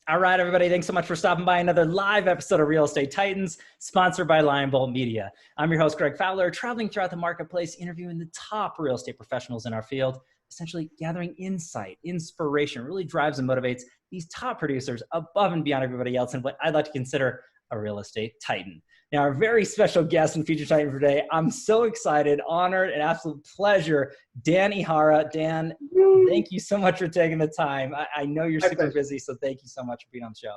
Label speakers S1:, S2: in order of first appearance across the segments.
S1: All right, everybody. Thanks so much for stopping by another live episode of Real Estate Titans, sponsored by Lion Bolt Media. I'm your host, Greg Fowler, traveling throughout the marketplace, interviewing the top real estate professionals in our field, essentially gathering insight, inspiration, really drives and motivates these top producers above and beyond everybody else and what I'd like to consider a real estate titan. Now, our very special guest and feature titan for today, I'm so excited, honored, and absolute pleasure, Dan Ihara. Dan, thank you so much for taking the time. I know you're super busy, so thank you so much for being on the show.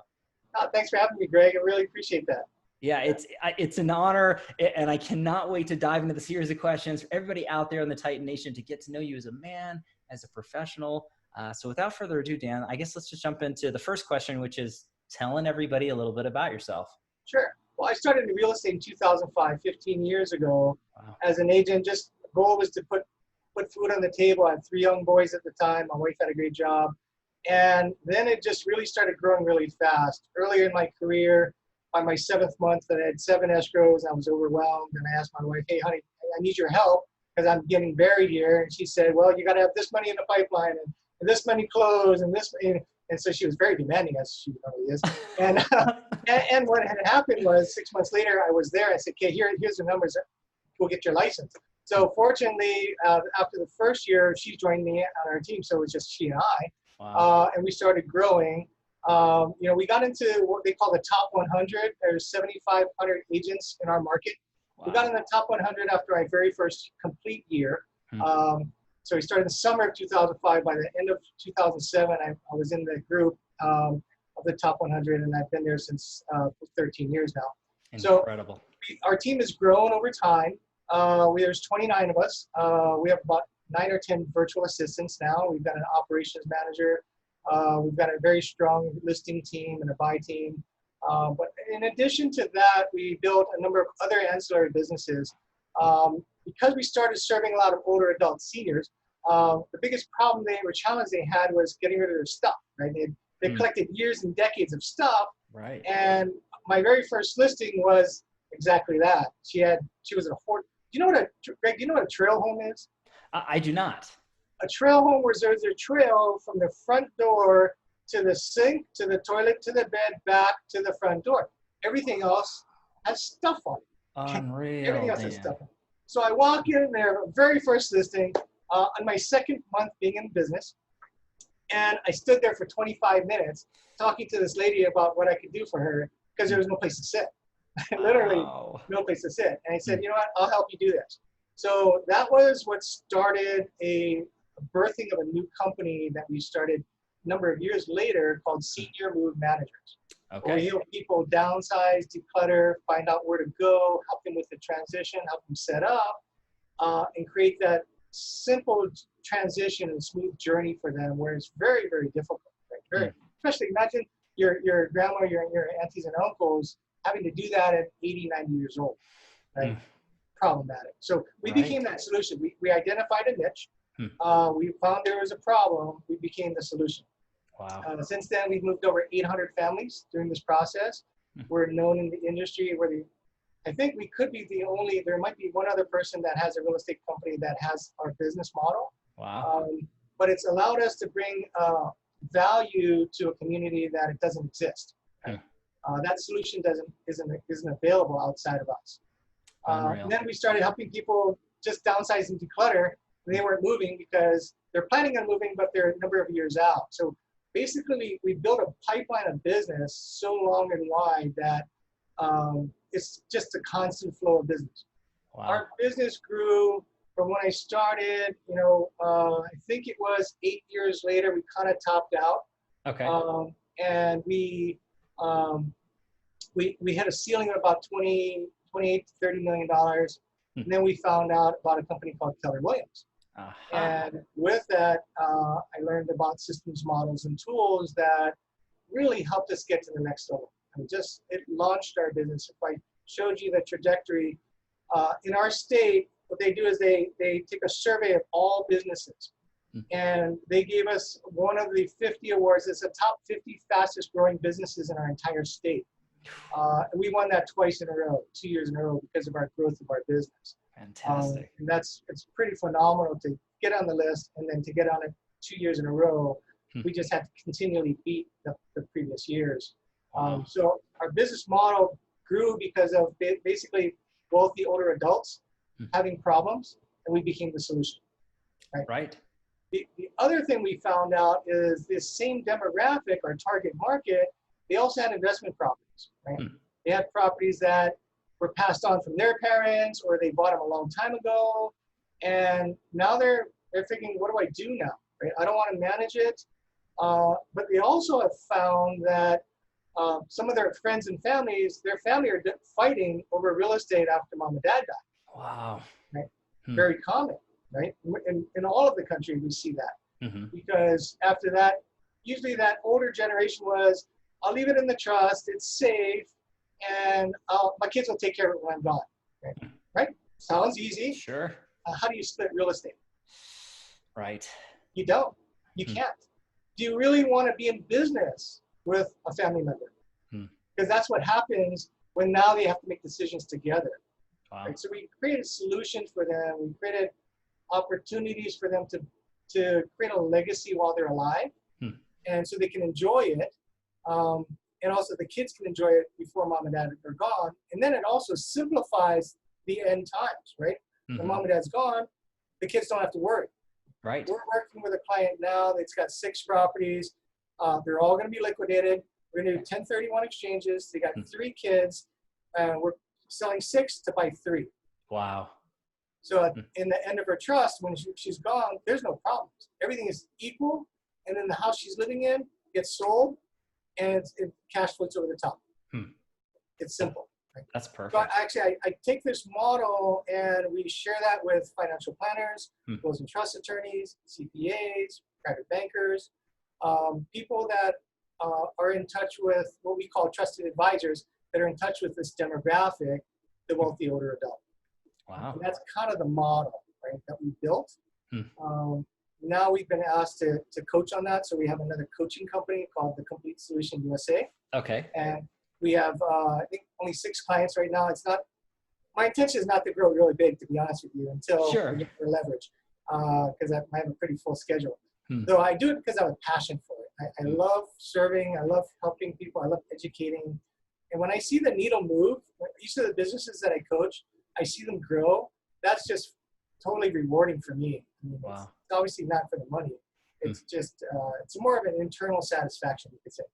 S2: Thanks for having me, Greg. I really appreciate that.
S1: Yeah, it's an honor, and I cannot wait to dive into the series of questions for everybody out there in the Titan Nation to get to know you as a man, as a professional. So without further ado, Dan, I guess let's just jump into the first question, which is telling everybody a little bit about yourself.
S2: Sure. Well, I started in real estate in 2005, 15 years ago, as an agent. Just the goal was to put food on the table. I had 3 young boys at the time. My wife had a great job. And then it just really started growing really fast. Earlier in my career, by my 7th month, I had 7 escrows. I was overwhelmed. And I asked my wife, hey, honey, I need your help because I'm getting buried here. And she said, well, you got to have this money in the pipeline and this money closed and this. And so she was very demanding, as she probably is. And what had happened was 6 months later, I was there. I said, okay, here's the numbers. Go get your license. So fortunately, after the first year, she joined me on our team. So it was just she and I. Wow. And we started growing. We got into what they call the top 100. There's 7,500 agents in our market. Wow. We got in the top 100 after my very first complete year. So we started in the summer of 2005. By the end of 2007, I was in the group of the top 100, and I've been there since 13 years now.
S1: Incredible.
S2: So our team has grown over time. There's 29 of us. We have about 9 or 10 virtual assistants now. We've got an operations manager. We've got a very strong listing team and a buy team. But in addition to that, we built a number of other ancillary businesses. Because we started serving a lot of older adult seniors, the biggest problem challenge they had was getting rid of their stuff, right? They collected years and decades of stuff.
S1: Right.
S2: And my very first listing was exactly that. She was in a Ford. Greg, do you know what a trail home is?
S1: I do not.
S2: A trail home where there's a trail from the front door to the sink, to the toilet, to the bed, back to the front door. Everything else has stuff on it.
S1: Unreal.
S2: Everything else has stuff on it. So I walk in there, very first listing, on my 2nd month being in business. And I stood there for 25 minutes talking to this lady about what I could do for her because there was no place to sit. Literally no place to sit. And I said, you know what, I'll help you do this. So that was what started a birthing of a new company that we started a number of years later called Senior Move Managers. Okay. Where we help people downsize, declutter, find out where to go, help them with the transition, help them set up, and create that simple transition and smooth journey for them where it's very, very difficult. Right? Especially imagine your grandma, your aunties and uncles having to do that at 80, 90 years old. Right? Problematic. So we became that solution. We identified a niche. We found there was a problem. We became the solution.
S1: Wow.
S2: Since then, we've moved over 800 families during this process. We're known in the industry. I think we could be the only, there might be one other person that has a real estate company that has our business model.
S1: Wow.
S2: But it's allowed us to bring value to a community that it doesn't exist. That solution isn't available outside of us. And then we started helping people just downsize and declutter. They weren't moving because they're planning on moving, but they're a number of years out. So basically, we built a pipeline of business so long and wide that it's just a constant flow of business. Wow. Our business grew from when I started, I think it was 8 years later, we kind of topped out.
S1: Okay.
S2: And we had a ceiling of about $28 to $30 million. And then we found out about a company called Keller. And with that, I learned about systems, models, and tools that really helped us get to the next level. And it launched our business. If I showed you the trajectory, in our state, what they do is they take a survey of all businesses. And they gave us one of the 50 awards. It's the top 50 fastest growing businesses in our entire state. And we won that twice in a row, 2 years in a row, because of our growth of our business.
S1: Fantastic.
S2: And it's pretty phenomenal to get on the list and then to get on it 2 years in a row. We just have to continually beat the previous previous years. So our business model grew because of basically wealthy older adults having problems, and we became the solution.
S1: Right.
S2: The other thing we found out is this same demographic, our target market, they also had investment properties, right? They had properties that were passed on from their parents, or they bought them a long time ago, and now they're thinking, what do I do now? Right? I don't want to manage it, but they also have found that some of their friends and families, their family are fighting over real estate after mom and dad died.
S1: Wow.
S2: Right? Very common, right? In all of the country, we see that. Because after that, usually that older generation was, I'll leave it in the trust, it's safe, and my kids will take care of it when I'm gone. Right? Sounds easy.
S1: Sure.
S2: How do you split real estate?
S1: Right.
S2: You don't. You can't. Do you really want to be in business with a family member? Because that's what happens when now they have to make decisions together.
S1: Wow.
S2: Right? So we created solutions for them. We created opportunities for them to create a legacy while they're alive, and so they can enjoy it. And also the kids can enjoy it before mom and dad are gone. And then it also simplifies the end times, right? When mom and dad's gone, the kids don't have to worry.
S1: Right.
S2: We're working with a client now that's got 6 properties. They're all going to be liquidated. We're going to do 1031 exchanges. They got 3 kids. We're selling 6 to buy 3.
S1: Wow.
S2: So in the end of her trust, when she's gone, there's no problems. Everything is equal. And then the house she's living in gets sold, and it cash flows over the top. It's simple. Right?
S1: That's perfect.
S2: So I take this model and we share that with financial planners, wills and trust attorneys, CPAs, private bankers, people that are in touch with what we call trusted advisors that are in touch with this demographic, the wealthy older adult.
S1: Wow.
S2: And that's kind of the model, right, that we built. Now we've been asked to coach on that. So we have another coaching company called The Complete Solution USA.
S1: Okay.
S2: And we have, I think, only 6 clients right now. It's not, my intention is not to grow really big, to be honest with you, until we get more leverage, because I have a pretty full schedule. Though I do it because I have a passion for it. I love serving. I love helping people. I love educating. And when I see the needle move, each of the businesses that I coach, I see them grow. That's just totally rewarding for me. I mean, it's obviously not for the money. It's just, it's more of an internal satisfaction, you could say.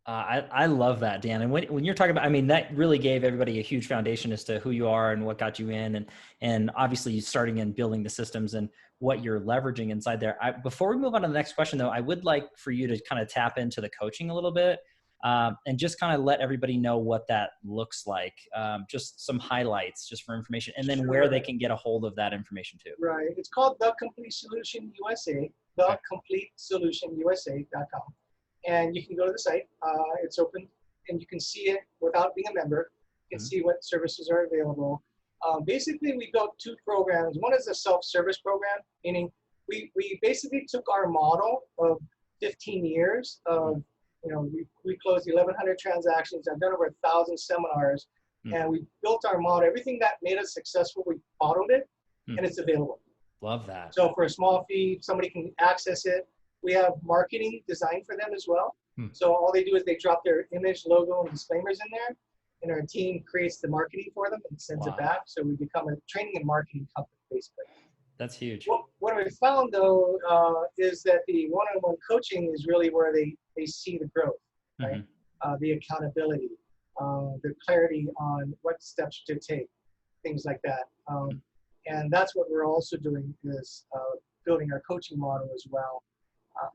S1: I love that, Dan. And when you're talking about, I mean, that really gave everybody a huge foundation as to who you are and what got you in, and obviously you starting and building the systems and what you're leveraging inside there. Before we move on to the next question though, I would like for you to kind of tap into the coaching a little bit, and just kind of let everybody know what that looks like. Just some highlights just for information, and then where they can get a hold of that information too.
S2: Right. It's called The Complete Solution USA, thecompletesolutionusa.com. And you can go to the site. It's open, and you can see it without being a member. You can see what services are available. Basically, we built 2 programs. One is a self-service program, meaning we basically took our model of 15 years of, we closed 1,100 transactions. I've done over 1,000 seminars, and we built our model. Everything that made us successful, we modeled it, and it's available.
S1: Love that.
S2: So for a small fee, somebody can access it. We have marketing designed for them as well. So all they do is they drop their image, logo, and disclaimers in there, and our team creates the marketing for them and sends it back. So we become a training and marketing company, basically.
S1: That's huge.
S2: What we found, though, is that the one-on-one coaching is really where they see the growth, right? The accountability, the clarity on what steps to take, things like that. And that's what we're also doing is building our coaching model as well.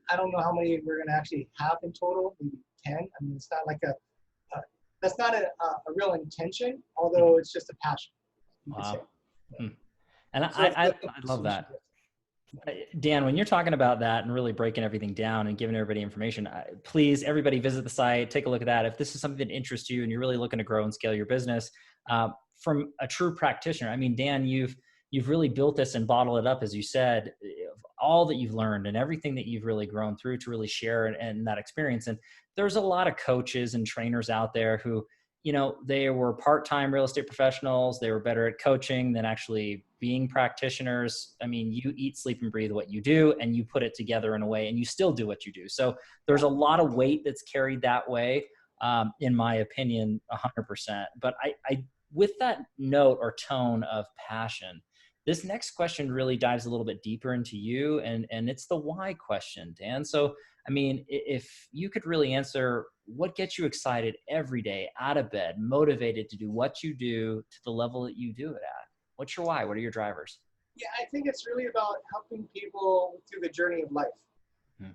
S2: I don't know how many we're going to actually have in total, maybe 10. I mean, it's not like that's not a real intention, although it's just a passion.
S1: Wow. And so I love that. Dan, when you're talking about that and really breaking everything down and giving everybody information, please, everybody visit the site, take a look at that. If this is something that interests you and you're really looking to grow and scale your business from a true practitioner, I mean, Dan, you've really built this and bottled it up, as you said, all that you've learned and everything that you've really grown through to really share and that experience. And there's a lot of coaches and trainers out there who, they were part-time real estate professionals. They were better at coaching than actually being practitioners. I mean, you eat, sleep, and breathe what you do, and you put it together in a way, and you still do what you do. So there's a lot of weight that's carried that way, in my opinion, 100%. But I with that note or tone of passion, this next question really dives a little bit deeper into you, and it's the why question, Dan. So, I mean, if you could really answer what gets you excited every day, out of bed, motivated to do what you do to the level that you do it at, what's your why? What are your drivers?
S2: Yeah, I think it's really about helping people through the journey of life.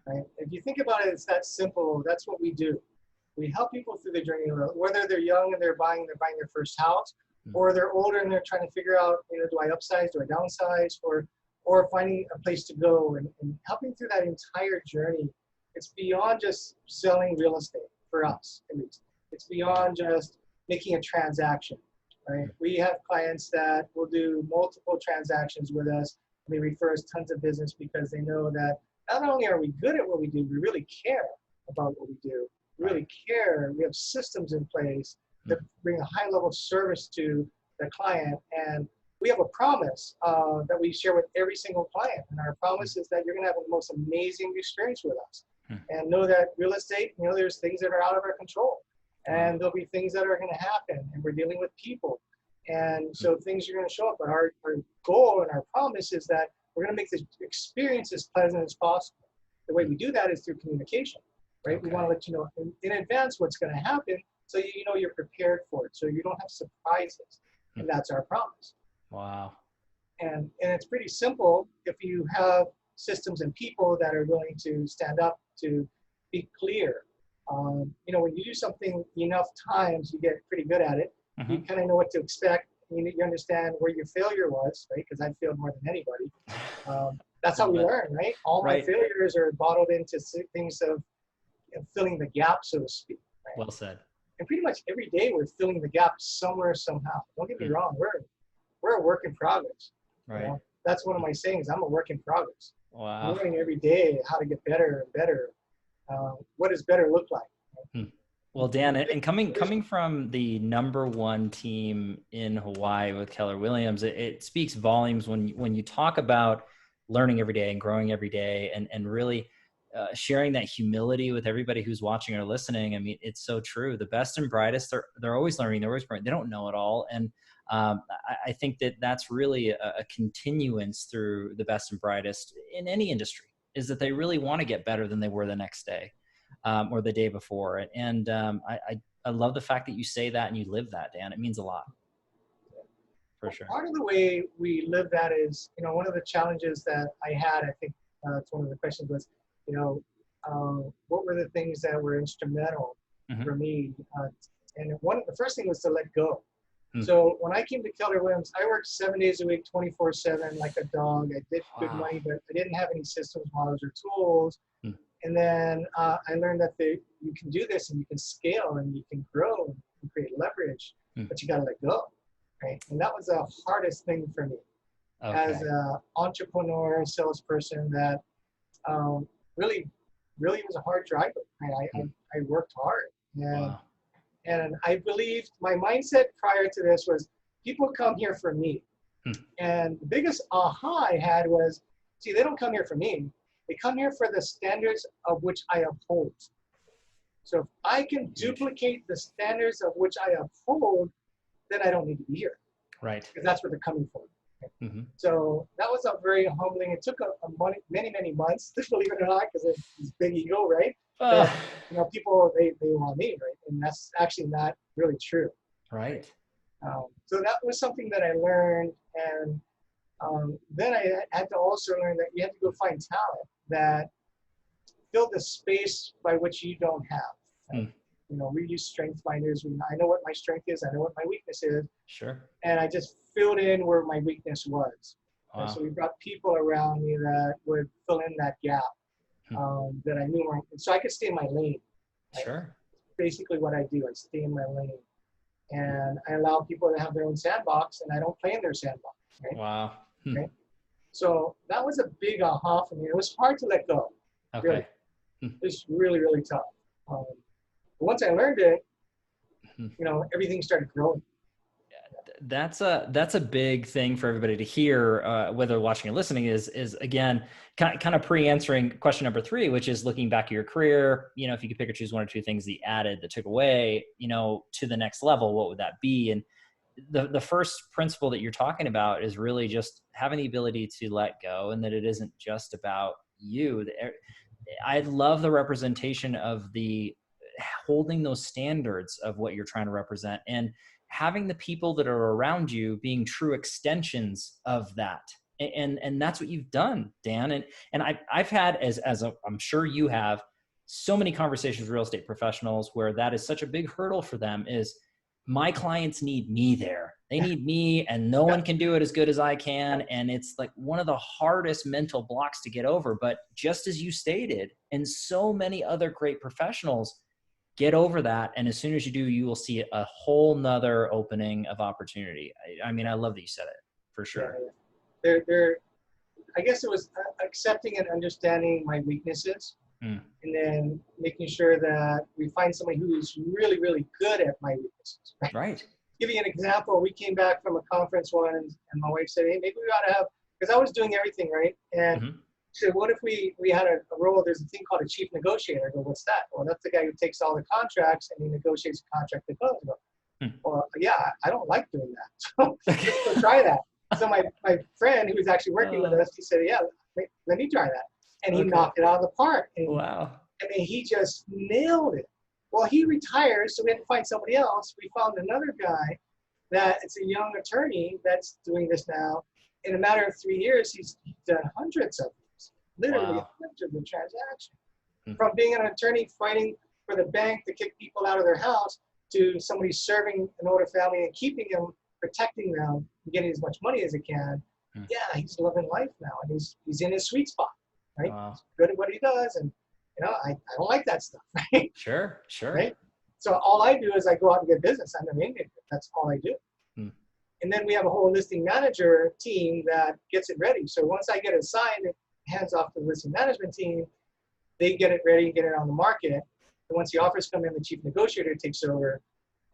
S2: Right? If you think about it, it's that simple. That's what we do. We help people through the journey of life, whether they're young and they're buying their first house, or they're older and they're trying to figure out, do I upsize, do I downsize, or finding a place to go, and helping through that entire journey. It's beyond just selling real estate, for us at least. It's beyond just making a transaction, right? We have clients that will do multiple transactions with us, and they refer us tons of business because they know that not only are we good at what we do, we really care about what we do. We really care. We have systems in place that bring a high level of service to the client. And we have a promise that we share with every single client. And our promise is that you're going to have the most amazing experience with us. And know that real estate, there's things that are out of our control. And there'll be things that are going to happen. And we're dealing with people. And so things are going to show up. But our goal and our promise is that we're going to make this experience as pleasant as possible. The way we do that is through communication, right? We want to let you know in advance what's going to happen, so you're prepared for it, so you don't have surprises. And that's our promise.
S1: Wow.
S2: And it's pretty simple if you have systems and people that are willing to stand up to be clear. When you do something enough times, you get pretty good at it. You kind of know what to expect. You understand where your failure was, right? Because I failed more than anybody. That's how we learn, right? All my failures are bottled into things of filling the gap, so to speak. Right?
S1: Well said.
S2: And pretty much every day we're filling the gap somewhere, somehow. Don't get me wrong, we're a work in progress.
S1: Right.
S2: That's one of my sayings. I'm a work in progress.
S1: Wow.
S2: I'm learning every day how to get better and better. What does better look like?
S1: Well, Dan, and coming from the #1 team in Hawaii with Keller Williams, it speaks volumes when you talk about learning every day and growing every day, and really sharing that humility with everybody who's watching or listening. I mean, it's so true. The best and brightest, they're always learning. They're always growing. They don't know it all. And I think that's really a continuance through the best and brightest in any industry, is that they really want to get better than they were the next day. Or the day before. And I love the fact that you say that and you live that, Dan. It means a lot. For sure.
S2: Part of the way we live that is, one of the challenges that I had, I think it's one of the questions was, what were the things that were instrumental for me? And the first thing was to let go. So when I came to Keller Williams, I worked 7 days a week, 24/7, like a dog. I did good money, but I didn't have any systems, models, or tools. And then I learned that you can do this and you can scale and you can grow and create leverage, but you got to let go, right? And that was the hardest thing for me as an entrepreneur, salesperson. That really was a hard driver. I worked hard, and I believed my mindset prior to this was people come here for me. And the biggest aha I had was, see, they don't come here for me. They come here for the standards of which I uphold. So if I can duplicate the standards of which I uphold, then I don't need to be here.
S1: Right.
S2: Because that's what they're coming for. So that was a very humbling. It took many months, believe it or not, because it's big ego, right? But, people, they want me, right? And that's actually not really true.
S1: Right.
S2: So that was something that I learned. And then I had to also learn that you have to go find talent that fill the space by which you don't have. We use strength finders. I know what my strength is. I know what my weakness is.
S1: Sure.
S2: And I just filled in where my weakness was.
S1: Wow.
S2: So we brought people around me that would fill in that gap that I knew weren't. So I could stay in my lane.
S1: Sure.
S2: Basically what I do, I stay in my lane. And I allow people to have their own sandbox, and I don't play in their sandbox. Right?
S1: Wow.
S2: Right? So that was a big aha for me. It was hard to let go.
S1: Okay.
S2: Really. It was really, really tough. But once I learned it, everything started growing.
S1: That's a big thing for everybody to hear, whether watching or listening, is again, kind of pre-answering question number 3, which is looking back at your career. If you could pick or choose 1 or 2 things that you added that took away, to the next level, what would that be? And the first principle that you're talking about is really just having the ability to let go, and that it isn't just about you. I love the representation of the holding those standards of what you're trying to represent, and having the people that are around you being true extensions of that. And that's what you've done, Dan. And I've had, I'm sure you have, so many conversations with real estate professionals where that is such a big hurdle for them, is my clients need me there. They need me, and no one can do it as good as I can. And it's like one of the hardest mental blocks to get over. But just as you stated, and so many other great professionals, get over that. And as soon as you do, you will see a whole nother opening of opportunity. I mean, I love that you said it, for sure.
S2: I guess it was accepting and understanding my weaknesses, and then making sure that we find somebody who's really, really good at my weaknesses.
S1: Right.
S2: Give you an example. We came back from a conference once, and my wife said, hey, maybe we ought to have, because I was doing everything right. And she said, what if we had a role? There's a thing called a chief negotiator. I go, what's that? Well, that's the guy who takes all the contracts and he negotiates the contract that goes. I go, well, yeah, I don't like doing that. So try that. So my friend who was actually working with us, he said, yeah, let me try that. And he knocked it out of the park. And,
S1: wow.
S2: I mean, he just nailed it. Well, he retired, so we had to find somebody else. We found another guy that it's a young attorney that's doing this now. In a matter of 3 years, he's done hundreds of these, literally hundreds of transactions. From being an attorney fighting for the bank to kick people out of their house, to somebody serving an older family and keeping them, protecting them, and getting as much money as he can. Yeah, he's living life now, and he's in his sweet spot, right?
S1: Wow.
S2: He's good at what he does, and I don't like that stuff, right?
S1: Sure.
S2: Right? So all I do is I go out and get business. I'm the main agent. That's all I do. And then we have a whole listing manager team that gets it ready. So once I get it signed, it hands off to the listing management team. They get it ready, get it on the market. And once the offers come in, the chief negotiator takes over.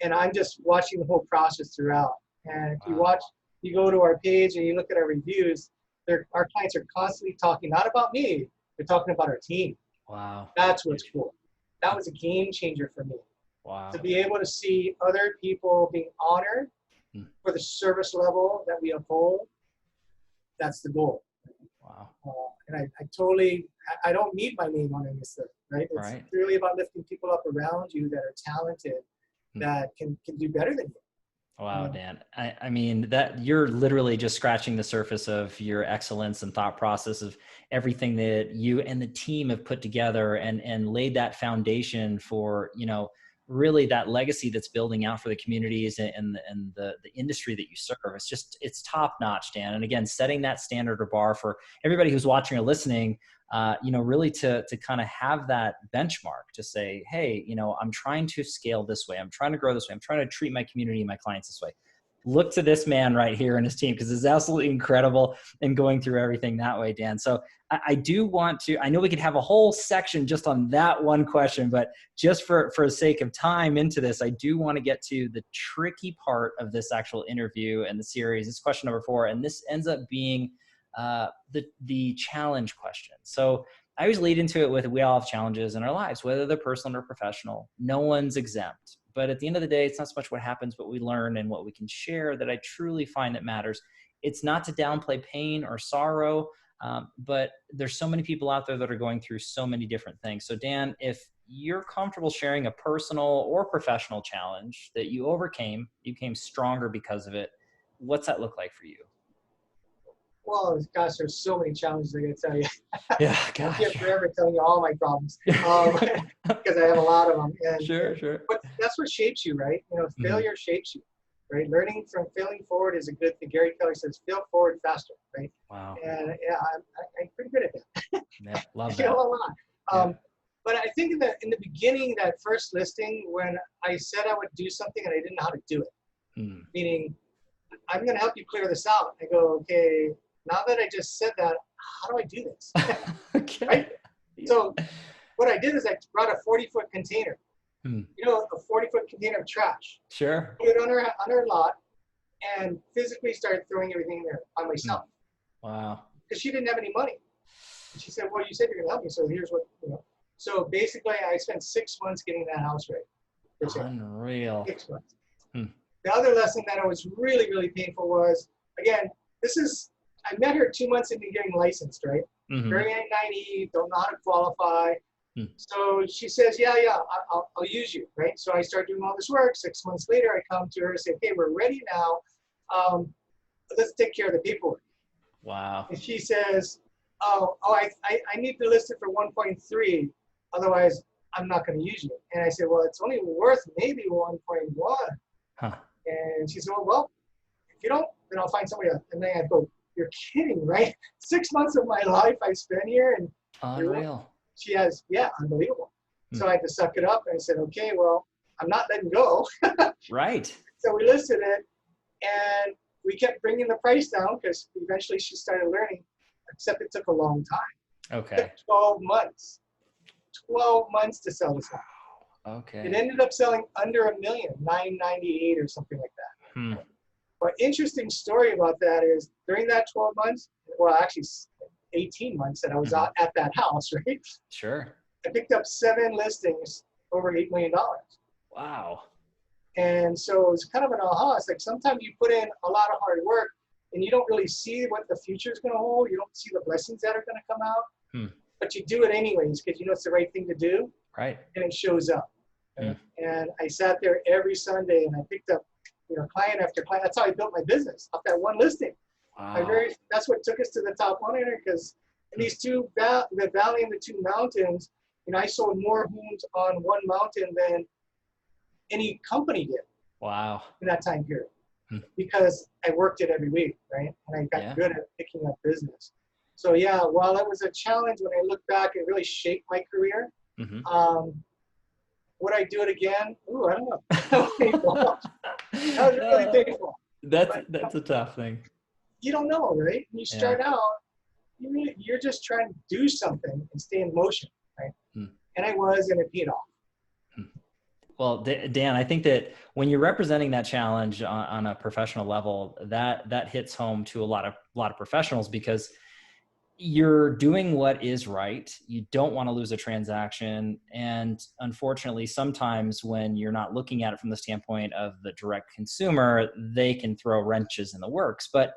S2: And I'm just watching the whole process throughout. And if you go to our page and you look at our reviews, our clients are constantly talking, not about me, they're talking about our team.
S1: Wow.
S2: That's what's cool. That was a game changer for me.
S1: Wow.
S2: To be able to see other people being honored for the service level that we uphold, that's the goal.
S1: Wow.
S2: And I don't need my name on any stuff, right? It's really about lifting people up around you that are talented, that can do better than you.
S1: Wow, Dan. I mean, that you're literally just scratching the surface of your excellence and thought process of everything that you and the team have put together and laid that foundation for, really that legacy that's building out for the communities and the industry that you serve. It's top notch, Dan. And again, setting that standard or bar for everybody who's watching or listening, really to kind of have that benchmark to say, hey, I'm trying to scale this way. I'm trying to grow this way. I'm trying to treat my community and my clients this way. Look to this man right here and his team, because it's absolutely incredible in going through everything that way, Dan. So I do want to, I know we could have a whole section just on that one question, but just for the sake of time into this, I do want to get to the tricky part of this actual interview and the series. It's question number 4, and this ends up being the challenge question. So I always lead into it with, we all have challenges in our lives, whether they're personal or professional. No one's exempt. But at the end of the day, it's not so much what happens, but we learn and what we can share that I truly find that matters. It's not to downplay pain or sorrow, but there's so many people out there that are going through so many different things. So Dan, if you're comfortable sharing a personal or professional challenge that you overcame, you came stronger because of it, what's that look like for you?
S2: Well, gosh, there's so many challenges I gotta tell you.
S1: Yeah,
S2: gosh. I can't forever telling you all my problems because I have a lot of them. And,
S1: sure.
S2: But that's what shapes you, right? Failure shapes you, right? Learning from failing forward is a good thing. Gary Keller says, fail forward faster, right?
S1: Wow.
S2: And yeah, I'm pretty good at that.
S1: Yeah, love that.
S2: A lot. But I think in the beginning, that first listing, when I said I would do something and I didn't know how to do it, meaning I'm going to help you clear this out. I go, okay. Now that I just said that, how do I do this?
S1: Okay.
S2: Right? So what I did is I brought a 40-foot container. You know, a 40-foot container of trash.
S1: Sure.
S2: Put it on our lot and physically started throwing everything in there on myself.
S1: Wow.
S2: Because she didn't have any money. And she said, well, you said you're going to help me, so here's what, you know. So basically, I spent 6 months getting that house right.
S1: Unreal.
S2: 6 months. The other lesson that was really, really painful was, again, I met her 2 months into getting licensed, right? Very naive, don't know how to qualify. So she says, yeah, I'll use you, right? So I start doing all this work. 6 months later, I come to her and say, okay, we're ready now. Let's take care of the paperwork.
S1: Wow.
S2: And she says, I need to list it for 1.3. Otherwise, I'm not going to use you. And I said, well, it's only worth maybe 1.1.
S1: Huh.
S2: And she said, well, if you don't, then I'll find somebody else. And then I go, you're kidding, right? 6 months of my life I spent here. And
S1: unreal.
S2: she has, yeah, unbelievable. So I had to suck it up. And I said, okay, well, I'm not letting go.
S1: Right.
S2: So we listed it. And we kept bringing the price down because eventually she started learning, except it took a long time.
S1: Okay.
S2: It took 12 months. 12 months to sell this house.
S1: Okay.
S2: It ended up selling under $1 million, 998 or something like that. But interesting story about that is during that 12 months, well, actually 18 months that I was out at that house, right?
S1: Sure.
S2: I picked up 7 listings over $8 million.
S1: Wow.
S2: And so it's kind of an aha. It's like sometimes you put in a lot of hard work and you don't really see what the future is going to hold. You don't see the blessings that are going to come out, but you do it anyways because you know it's the right thing to do.
S1: Right.
S2: And it shows up. And I sat there every Sunday and I picked up, you know, client after client. That's how I built my business off that one listing.
S1: Wow.
S2: That's what took us to the top 100 because in these the valley and the 2 mountains, you know, I sold more homes on one mountain than any company did.
S1: Wow.
S2: In that time period. Because I worked it every week, right? And I got good at picking up business. So yeah, while it was a challenge, when I look back, it really shaped my career. Would I do it again? Ooh, I don't know. That was really painful.
S1: That's a tough thing.
S2: You don't know, right? When you start out, you're just trying to do something and stay in motion, right? And I was, and it paid off.
S1: Well, Dan, I think that when you're representing that challenge on a professional level, that hits home to a lot of professionals because you're doing what is right. You don't want to lose a transaction. And unfortunately, sometimes when you're not looking at it from the standpoint of the direct consumer, they can throw wrenches in the works. But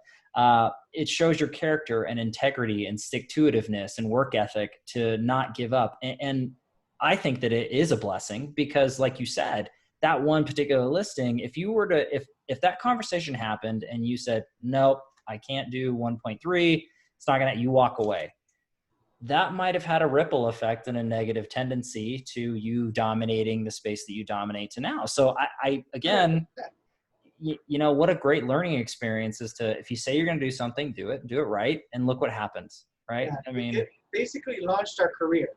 S1: it shows your character and integrity and stick-to-itiveness and work ethic to not give up. And I think that it is a blessing because like you said, that one particular listing, if you were to, if that conversation happened and you said, nope, I can't do 1.3, it's not you walk away. That might've had a ripple effect and a negative tendency to you dominating the space that you dominate to now. So I again, you know, what a great learning experience is to, if you say you're going to do something, do it right. And look what happens. Right.
S2: Yeah,
S1: I mean,
S2: it basically launched our career.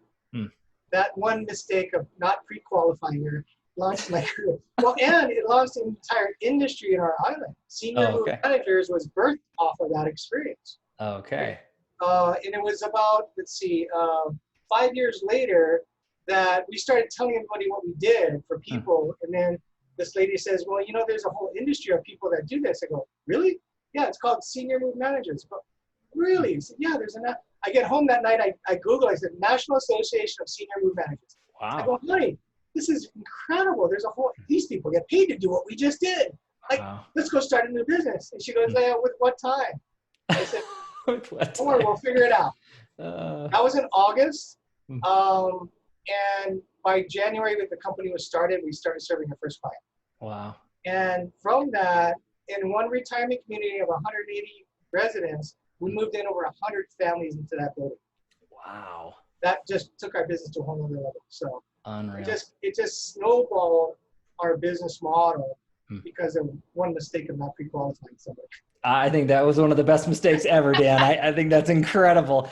S2: That one mistake of not pre-qualifying her launched my career. Well, and it launched an entire industry in our island. Senior move managers was birthed off of that experience.
S1: Okay.
S2: And it was about, 5 years later that we started telling everybody what we did for people. And then this lady says, well, you know, there's a whole industry of people that do this. I go, really? Yeah, it's called senior move managers. But really? I said, yeah, there's enough. I get home that night, I Google, I said, National Association of Senior Move Managers.
S1: Wow.
S2: I go, honey, this is incredible. There's a whole, these people get paid to do what we just did. Like, let's go start a new business. And she goes, yeah, with what time? I said, don't worry, we'll figure it out. That was in August. And by January, when the company was started, we started serving our first client.
S1: Wow.
S2: And from that, in one retirement community of 180 residents, we moved in over 100 families into that building.
S1: Wow.
S2: That just took our business to a whole other level. So
S1: unreal.
S2: It just snowballed our business model because of one mistake of not pre-qualifying somebody.
S1: I think that was one of the best mistakes ever, Dan. I think that's incredible.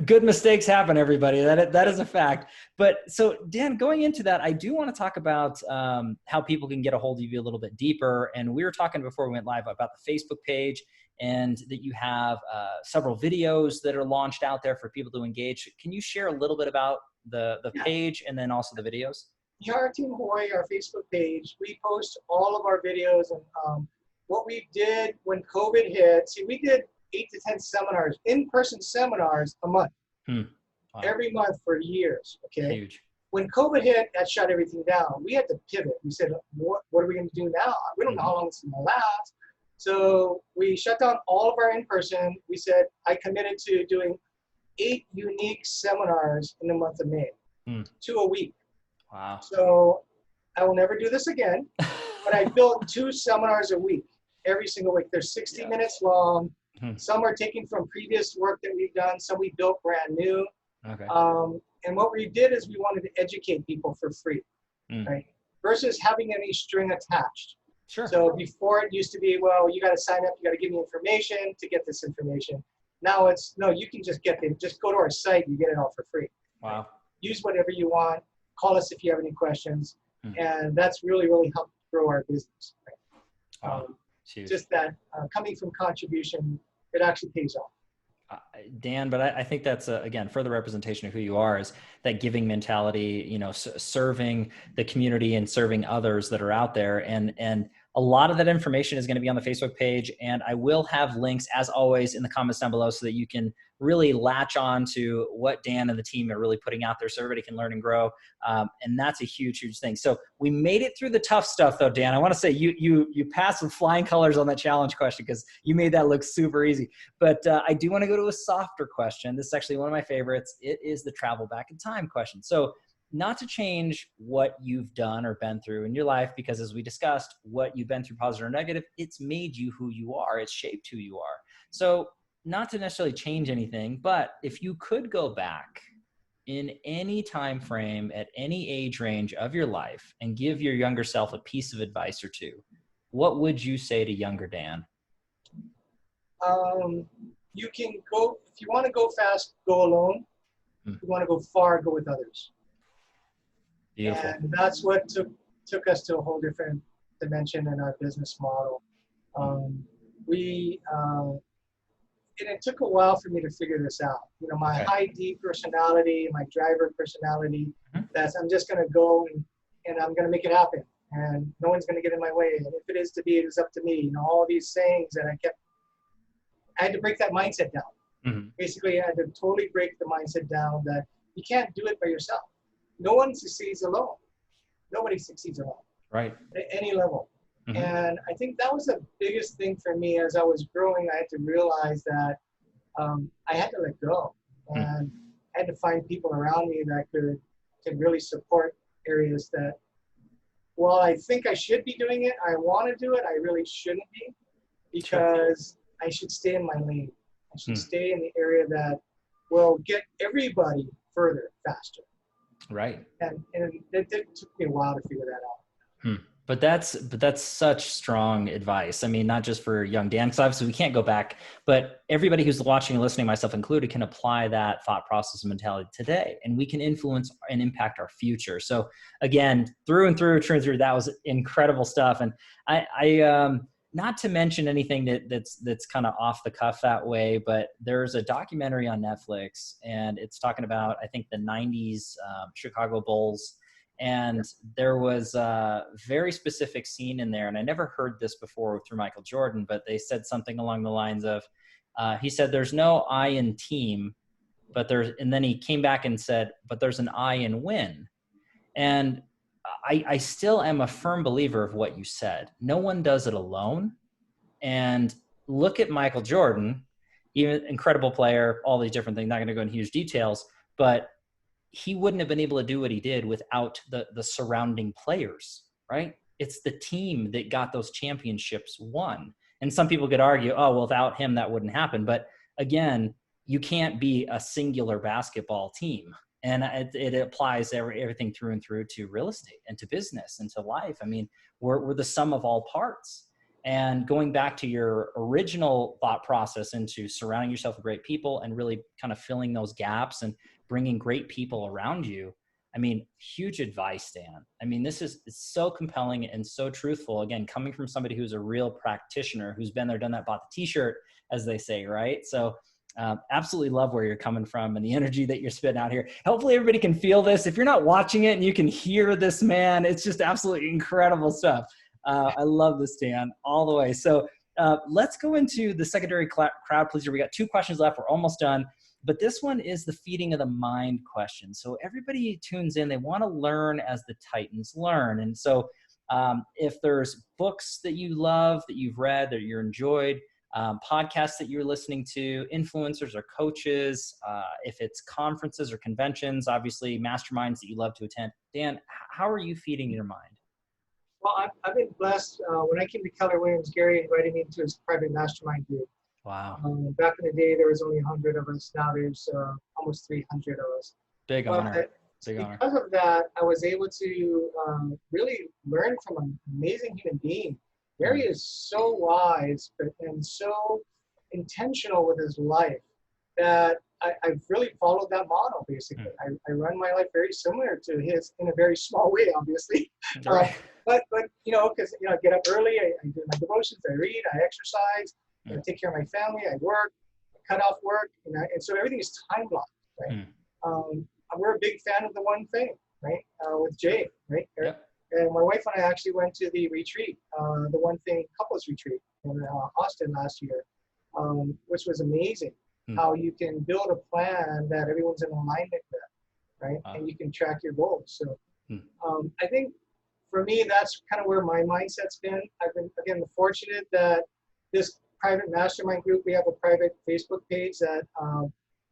S1: Good mistakes happen, everybody. That is a fact. But so, Dan, going into that, I do want to talk about how people can get a hold of you a little bit deeper. And we were talking before we went live about the Facebook page and that you have several videos that are launched out there for people to engage. Can you share a little bit about the page and then also the videos?
S2: Ihara Team Hawaii, our Facebook page, we post all of our videos and what we did when COVID hit. See, we did 8 to 10 seminars, in-person seminars a month,
S1: Wow.
S2: every month for years. Okay.
S1: Huge.
S2: When COVID hit, that shut everything down. We had to pivot. We said, what are we going to do now? We don't know how long this is going to last. So we shut down all of our in-person. We said, I committed to doing 8 unique seminars in the month of May, 2 a week.
S1: Wow.
S2: So I will never do this again, but I built 2 seminars a week, every single week. They're 60 minutes long. Some are taken from previous work that we've done. Some we built brand new.
S1: Okay.
S2: And what we did is we wanted to educate people for free, right? Versus having any string attached.
S1: Sure.
S2: So before it used to be, well, you got to sign up, you got to give me information to get this information. Now it's, no, you can just get it. Just go to our site, you get it all for free.
S1: Wow.
S2: Right? Use whatever you want. Call us if you have any questions. And that's really, really helped grow our business. Right?
S1: Wow.
S2: Just that coming from contribution, it actually pays off.
S1: Dan, but I think that's, again, further representation of who you are, is that giving mentality, you know, serving the community and serving others that are out there. And a lot of that information is going to be on the Facebook page. And I will have links, as always, in the comments down below so that you can really latch on to what Dan and the team are really putting out there so everybody can learn and grow. And that's a huge, huge thing. So we made it through the tough stuff, though, Dan. I want to say you passed with flying colors on that challenge question because you made that look super easy. But I do want to go to a softer question. This is actually one of my favorites. It is the travel back in time question. So not to change what you've done or been through in your life, because as we discussed, what you've been through, positive or negative, it's made you who you are. It's shaped who you are. So not to necessarily change anything, but if you could go back in any time frame at any age range of your life and give your younger self a piece of advice or two, what would you say to younger Dan?
S2: You can go, if you want to go fast, go alone. If you want to go far, go with others.
S1: Beautiful.
S2: And that's what took us to a whole different dimension in our business model. And it took a while for me to figure this out. You know, my high D personality, my driver personality, that's I'm just going to go and I'm going to make it happen. And no one's going to get in my way. And if it is to be, it is up to me. You know, all these sayings that I had to break that mindset down. Basically, I had to totally break the mindset down that you can't do it by yourself. No one succeeds alone. Nobody succeeds alone. Right. At any level. And I think that was the biggest thing for me as I was growing. I had to realize that I had to let go. And I had to find people around me that could really support areas that, while I think I should be doing it, I want to do it, I really shouldn't be, because I should stay in my lane. I should stay in the area that will get everybody further, faster. Right. And it took me a while to figure that out.
S1: But that's such strong advice. I mean, not just for young Dan, because obviously we can't go back, but everybody who's watching and listening, myself included, can apply that thought process and mentality today, and we can influence and impact our future. So again, through and through, that was incredible stuff. And I not to mention anything that's kind of off the cuff that way, but there's a documentary on Netflix, and it's talking about, I think, the 90s Chicago Bulls. And there was a very specific scene in there, and I never heard this before through Michael Jordan, but they said something along the lines of, he said, there's no I in team, and then he came back and said, but there's an I in win. And I still am a firm believer of what you said. No one does it alone. And look at Michael Jordan, even incredible player, all these different things, not going to go into huge details, but he wouldn't have been able to do what he did without the surrounding players, right? It's the team that got those championships won. And some people could argue, oh, well, without him, that wouldn't happen. But again, you can't be a singular basketball team. And it applies everything through and through to real estate and to business and to life. I mean, we're the sum of all parts. And going back to your original thought process into surrounding yourself with great people and really kind of filling those gaps and bringing great people around you. I mean, huge advice, Dan. I mean, it's so compelling and so truthful. Again, coming from somebody who's a real practitioner, who's been there, done that, bought the t-shirt, as they say, right? So Absolutely love where you're coming from and the energy that you're spitting out here. Hopefully everybody can feel this. If you're not watching it and you can hear this, man, it's just absolutely incredible stuff. I love this, Dan, all the way. So let's go into the secondary crowd pleaser. We got 2 questions left. We're almost done. But this one is the feeding of the mind question. So everybody tunes in. They want to learn as the Titans learn. And so if there's books that you love, that you've read, that you're enjoyed, podcasts that you're listening to, influencers or coaches, if it's conferences or conventions, obviously masterminds that you love to attend. Dan, how are you feeding your mind?
S2: Well, I've been blessed. When I came to Keller Williams, Gary invited me into his private mastermind group.
S1: Wow.
S2: Back in the day, there was only 100 of us. Now there's almost 300 of us.
S1: Big honor.
S2: Because of that, I was able to really learn from an amazing human being. Gary is so wise and so intentional with his life that I've really followed that model, basically. I run my life very similar to his in a very small way, obviously.
S1: Right.
S2: But because I get up early, I do my devotions, I read, I exercise, I take care of my family, I work, I cut off work, and so everything is time blocked, right? We're a big fan of the one thing, right? With Jay, right?
S1: Yep.
S2: And my wife and I actually went to the retreat, the one thing couples retreat in Austin last year, which was amazing. How you can build a plan that everyone's in alignment with, right? And you can track your goals. So I think for me, that's kind of where my mindset's been. I've been, again, fortunate that this private mastermind group, we have a private Facebook page that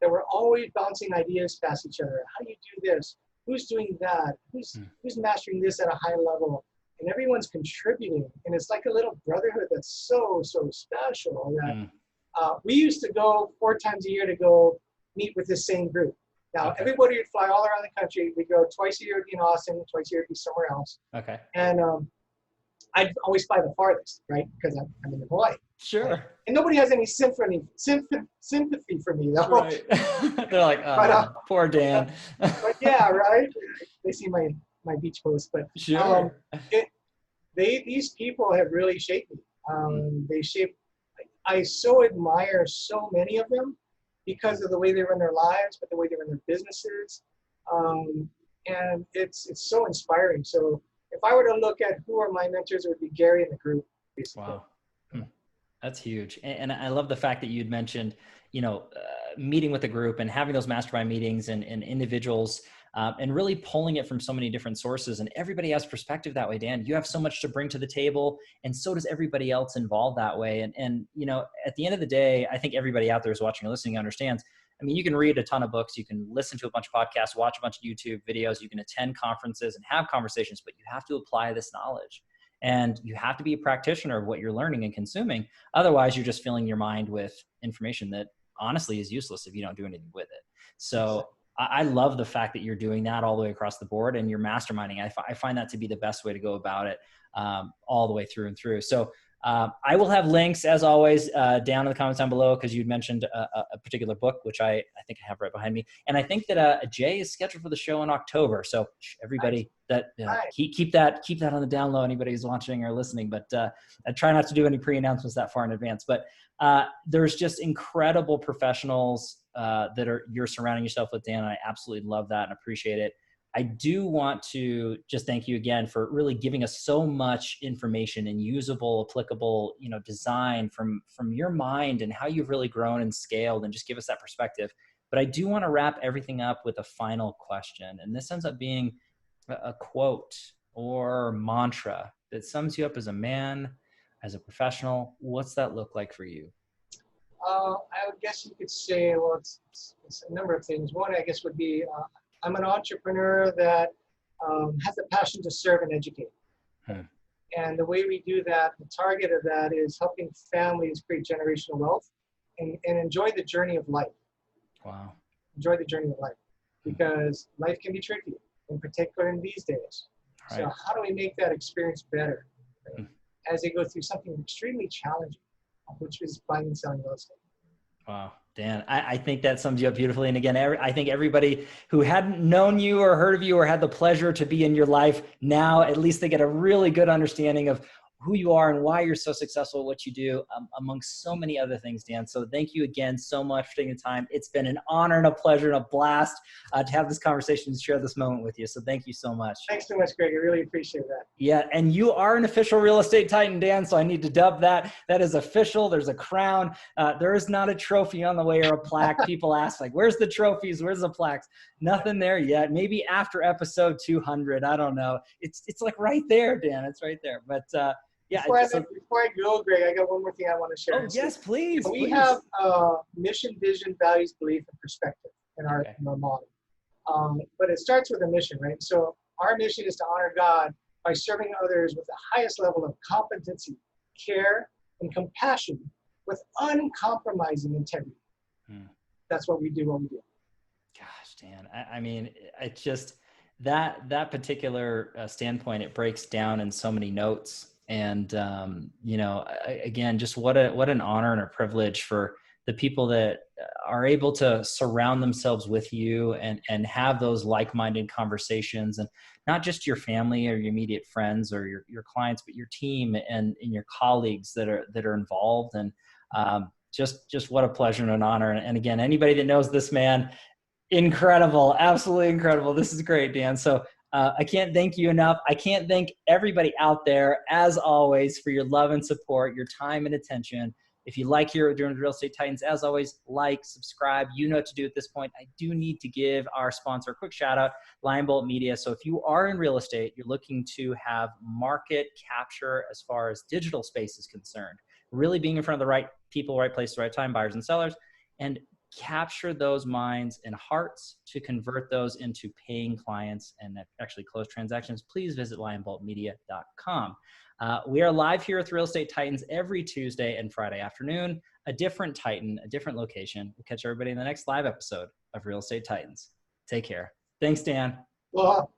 S2: we're always bouncing ideas past each other. How do you do this? Who's doing that? Who's mastering this at a high level? And everyone's contributing. And it's like a little brotherhood that's so special that we used to go 4 times a year to go meet with the same group. Now, everybody would fly all around the country. We'd go twice a year to be in Austin, twice a year to be somewhere else. Okay. And I'd always fly the farthest, right? Because I'm in Hawaii.
S1: Sure.
S2: Right? And nobody has any sympathy for me, though. Right.
S1: They're like, poor Dan.
S2: But yeah, right? They see my beach post. But
S1: sure.
S2: These people have really shaped me. They shaped. I so admire so many of them because of the way they run their lives, but the way they run their businesses. And it's so inspiring. So if I were to look at who are my mentors, it would be Gary and the group, basically.
S1: Wow. That's huge. And I love the fact that you'd mentioned, meeting with the group and having those mastermind meetings and individuals and really pulling it from so many different sources. And everybody has perspective that way, Dan. You have so much to bring to the table, and so does everybody else involved that way. And at the end of the day, I think everybody out there who's watching or listening understands. I mean, you can read a ton of books, you can listen to a bunch of podcasts, watch a bunch of YouTube videos, you can attend conferences and have conversations, but you have to apply this knowledge. And you have to be a practitioner of what you're learning and consuming. Otherwise, you're just filling your mind with information that honestly is useless if you don't do anything with it. So I love the fact that you're doing that all the way across the board and you're masterminding. I find that to be the best way to go about it all the way through and through. So I will have links, as always, down in the comments down below, because you'd mentioned a particular book, which I think I have right behind me. And I think that Jay is scheduled for the show in October. So everybody keep that on the down low, anybody who's watching or listening. But I try not to do any pre-announcements that far in advance. But there's just incredible professionals that you're surrounding yourself with, Dan. I absolutely love that and appreciate it. I do want to just thank you again for really giving us so much information and usable, applicable, design from your mind and how you've really grown and scaled, and just give us that perspective. But I do want to wrap everything up with a final question. And this ends up being a quote or mantra that sums you up as a man, as a professional. What's that look like for you?
S2: I would guess you could say, well, it's a number of things. One, I guess, would be, I'm an entrepreneur that has the passion to serve and educate. And the way we do that, the target of that is helping families create generational wealth and enjoy the journey of life. Wow. Enjoy the journey of life, because life can be tricky, in particular in these days. Right. So how do we make that experience better, right? As they go through something extremely challenging, which is buying and selling real estate.
S1: Wow. Dan, I think that sums you up beautifully. And again, I think everybody who hadn't known you or heard of you or had the pleasure to be in your life now, at least they get a really good understanding of who you are and why you're so successful at what you do, amongst so many other things, Dan. So thank you again so much for taking the time. It's been an honor and a pleasure and a blast to have this conversation and share this moment with you. So thank you so much.
S2: Thanks so much, Greg. I really appreciate that.
S1: Yeah, and you are an official real estate titan, Dan, so I need to dub that. That is official. There's a crown. There is not a trophy on the way or a plaque. People ask, like, where's the trophies? Where's the plaques? Nothing there yet. Maybe after episode 200. I don't know. It's like right there, Dan. It's right there. But yeah.
S2: Before I go, Greg, I got one more thing I want to share.
S1: Oh, yes, please.
S2: We have mission, vision, values, belief, and perspective in our model. But it starts with a mission, right? So our mission is to honor God by serving others with the highest level of competency, care, and compassion with uncompromising integrity. That's what we do when we do.
S1: Gosh, Dan, I mean, it just, that particular standpoint, it breaks down in so many notes. And, you know, again, just what an honor and a privilege for the people that are able to surround themselves with you and have those like-minded conversations, and not just your family or your immediate friends or your clients, but your team and your colleagues that are involved. And just what a pleasure and an honor. And again, anybody that knows this man, incredible, absolutely incredible. This is great, Dan. So I can't thank you enough. I can't thank everybody out there, as always, for your love and support, your time and attention. If you like here doing Real Estate Titans, as always, like, subscribe. You know what to do at this point. I do need to give our sponsor a quick shout out, Lion Bolt Media. So if you are in real estate, you're looking to have market capture as far as digital space is concerned, really being in front of the right people, right place, right time, buyers and sellers, and capture those minds and hearts to convert those into paying clients and actually close transactions, please visit lionboltmedia.com. We are live here with Real Estate Titans every Tuesday and Friday afternoon, a different Titan, a different location. We'll catch everybody in the next live episode of Real Estate Titans. Take care. Thanks, Dan.
S2: Well,